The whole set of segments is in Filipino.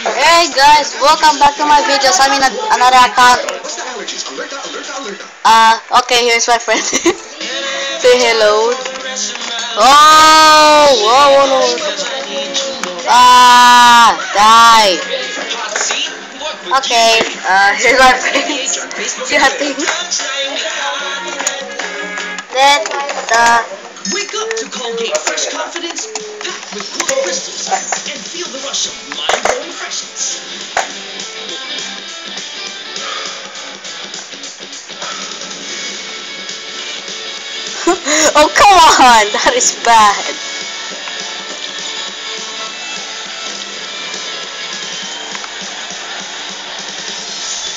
Hey guys, welcome back to my videos. I'm in another account. Okay, here's my friend. Say hello. Oh, whoa, whoa, whoa. Die. Okay, here's my friend. Chatting. Wake up to Colgate Fresh Confidence, packed with core crystals, and feel the rush of mind-blowing freshness. Oh, come on! That is bad.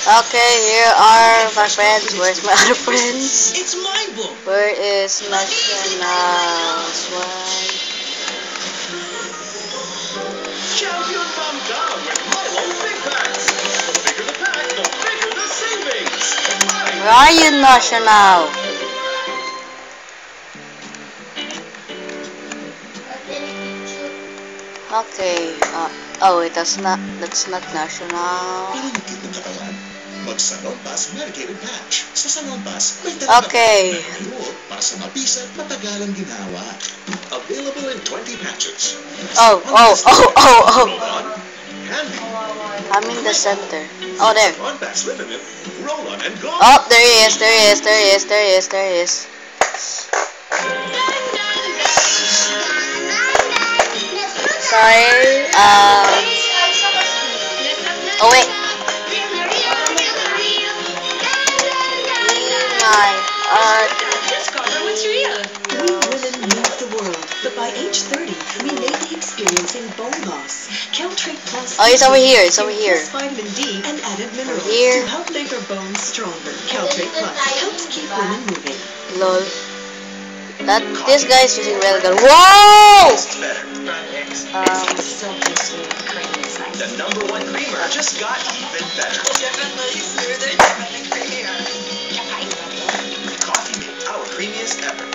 Okay, here are my friends. Where's my other friends? It's mind-blowing. Where is National Swag? Champion Bangka with Milo Big Packs. The bigger the pack, the bigger the savings. Where are you, National? Okay, oh wait, that's not National. Palinigid ng katawan. Mag-Sanonpas Medicated Patch. Sa Sanonpas, may Okay. para sa mabisa at matagalang ginawa. Available in 20 patches. Oh. Handy. I'm in the center. Oh, there. Sanonpas Limited. Roll on and go. Oh, there he is. Sorry. Oh wait. Discover what's real. We women move the world, but by age 30, we may be experiencing bone loss. Caltrate Plus. Oh, it's over here. Plus vitamin D and added minerals to help make our bones stronger. Caltrate Plus helps keep women moving. Lol. This guy's using railgun. Whoa! The #1 creamer just got even better. Coffee Mate, our creamiest ever.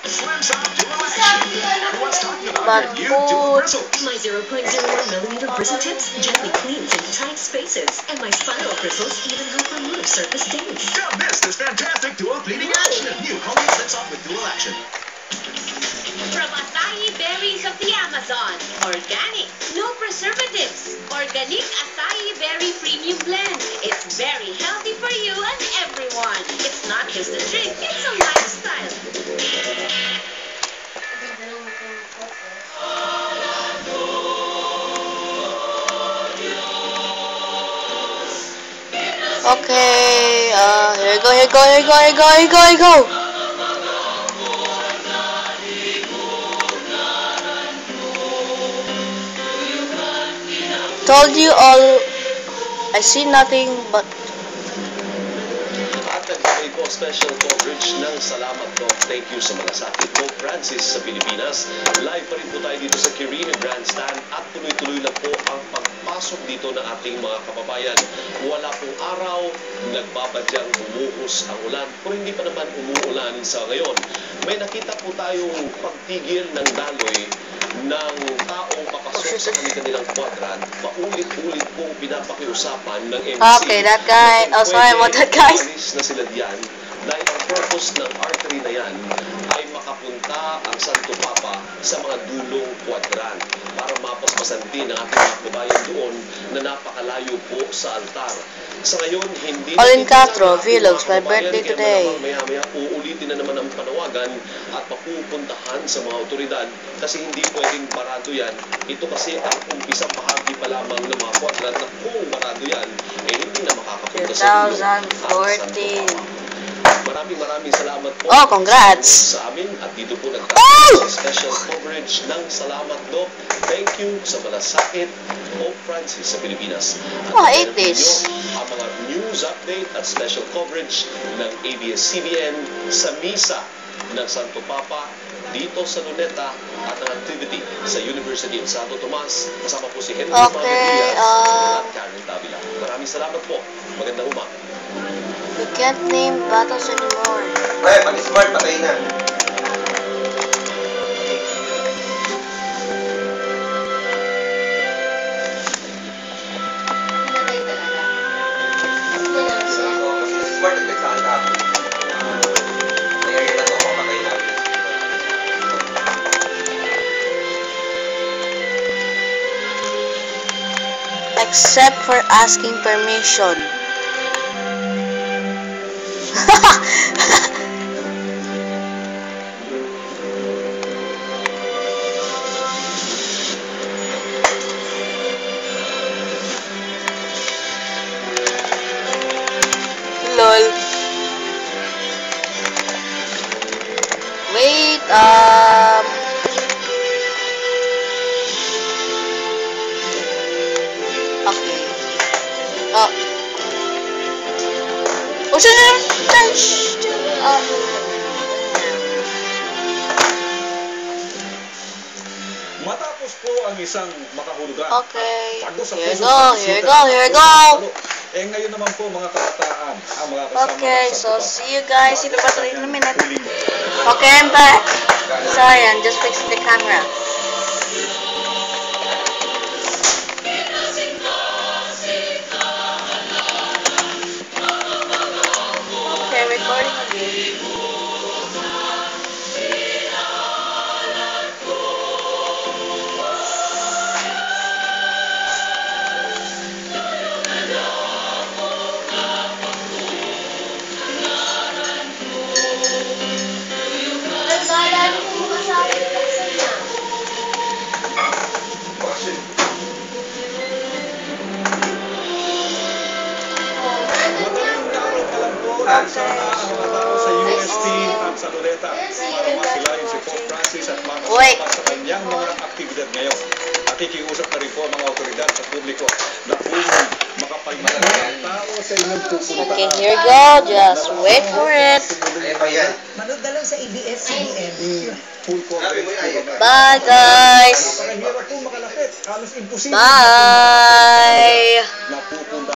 Slim's up dual action. Everyone's talking about your new dual bristle. My 0.01mm bristle tips gently cleans in tight spaces, and my spiral bristles even help remove surface stains. Don't miss this fantastic dual cleaning action. New Colgate Slims Up with dual action. From acai berries of the Amazon. Organic. No preservatives. Organic acai berry premium blend. It's very healthy for you and everyone. It's not just a drink, it's a lifestyle. Okay, here you go. Told you all, I see nothing but... At nagbigay po special coverage ng salamat po. Thank you sa mga sakit po, Francis sa Pilipinas. Live pa rin po tayo dito sa Quirino Grandstand at tuloy-tuloy lang po ang pagpasok dito ng ating mga kababayan. Wala pong araw, nagbabadyang bumuhos ang ulan. Kung hindi pa naman umuulan sa ngayon, may nakita po tayong pagtigil ng daloy ng taong papasok sa kanilang quadrant, paulit-ulit pong pinapakiusapan ng MC. Okay, that guy. Oh, sorry about that, guys. Alis na sila diyan dahil ang purpose ng artery na yan ay makapunta ang Santo Papa sa mga dulong quadrant para mapaspasan din ang ating mga kabayan doon na napakalayo po sa altar. Sa ngayon, hindi Olin Castro, Vlogs, my birthday today. Maya-maya uulitin na naman ang panawagan at mapupuntahan sa mga otoridad kasi hindi pwedeng barado yan. Ito kasi ang umpisang bahagi pa lamang ng mga quadrant na kung barado yan, eh hindi na makakapunta sa dulo. 2014. Maraming salamat po. Oh, congrats! Sa amin at dito po nagtatapos sa special coverage ng Salamat Doc. Thank you sa malasakit Pope Francis sa Pilipinas. Oh, I ate this. Ang mga news update at special coverage ng ABS-CBN sa Misa ng Santo Papa dito sa Luneta at ang activity sa University of Santo Tomas. Kasama po si Henry at Karen Davila. Maraming salamat po. Magandang umaga. We can't name battles anymore. Pre, pag-smart, patay na. except for asking permission. Lol. Wait, okay. Oh, Matapos po ang isang makahulugan. okay. Pagod sa Here we puso go, sa here we bisita, go, here we go. lalo. Ngayon naman po mga kabataan ang mga kasama Okay, sa so tupa. see you guys in about 3 minutes. Huling Okay, I'm back. Sorry, I'm just fixing the camera. Okay, recording again. Madaling araw pa lang po, nagsama ang mga tao sa UST at sa Luneta para masilayan si Pope Francis at makasama sa kanyang mga aktibidad ngayon. Nakikiusap na rin po ang mga otoridad sa publiko na kung makapagmadali ang tao sa inyong pupuntahan. Okay, here we go. Just wait for it. Manood na lang sa ABS-CBN. Full coverage po kami. Bye, guys. Napakahirap po makalapit. Halos imposible Bye. napupunta